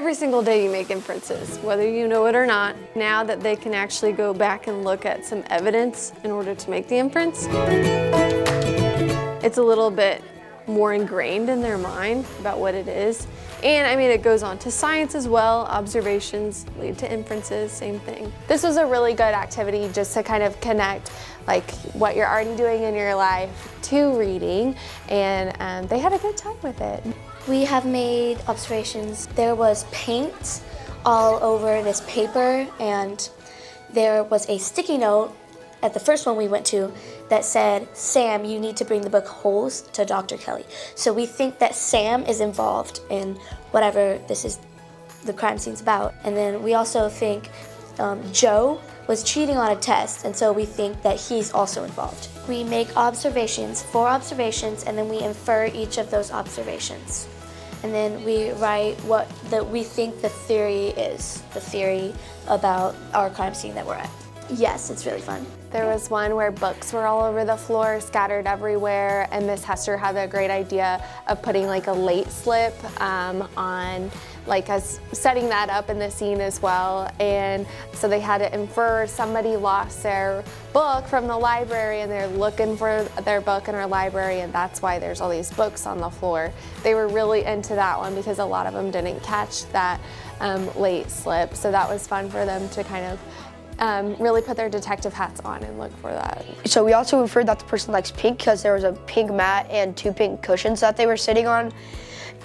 Every single day you make inferences, whether you know it or not. Now that they can actually go back and look at some evidence in order to make the inference, it's a little bit more ingrained in their mind about what it is. And I mean, it goes on to science as well. Observations lead to inferences, same thing. This was a really good activity just to kind of connect like what you're already doing in your life to reading, and they had a good time with it. We have made observations. There was paint all over this paper, and there was a sticky note at the first one we went to that said, "Sam, you need to bring the book Holes to Dr. Kelly." So we think that Sam is involved in whatever this is, the crime scene's about. And then we also think Joe was cheating on a test, and so we think that he's also involved. We make observations, 4 observations, and then we infer each of those observations. And then we write what we think the theory is, the theory about our crime scene that we're at. Yes, it's really fun. There was one where books were all over the floor, scattered everywhere, and Miss Hester had the great idea of putting like a late slip on, like us setting that up in the scene as well. And so they had to infer somebody lost their book from the library and they're looking for their book in our library, and that's why there's all these books on the floor. They were really into that one because a lot of them didn't catch that late slip. So that was fun for them to kind of really put their detective hats on and look for that. So we also inferred that the person likes pink because there was a pink mat and 2 pink cushions that they were sitting on.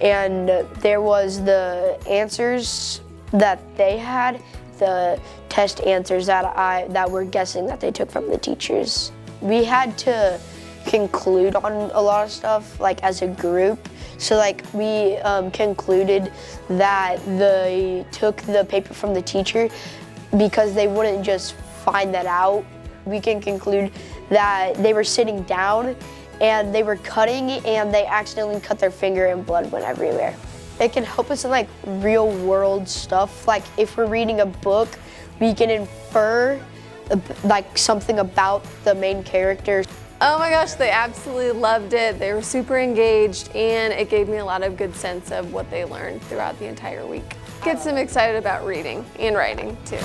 And there was the answers that they had, the test answers that we're guessing that they took from the teachers. We had to conclude on a lot of stuff, like as a group. So like we concluded that they took the paper from the teacher because they wouldn't just find that out. We can conclude that they were sitting down and they were cutting and they accidentally cut their finger and blood went everywhere. It can help us in like real world stuff. Like if we're reading a book, we can infer like something about the main character. Oh my gosh, they absolutely loved it. They were super engaged, and it gave me a lot of good sense of what they learned throughout the entire week. Gets them excited about reading and writing too.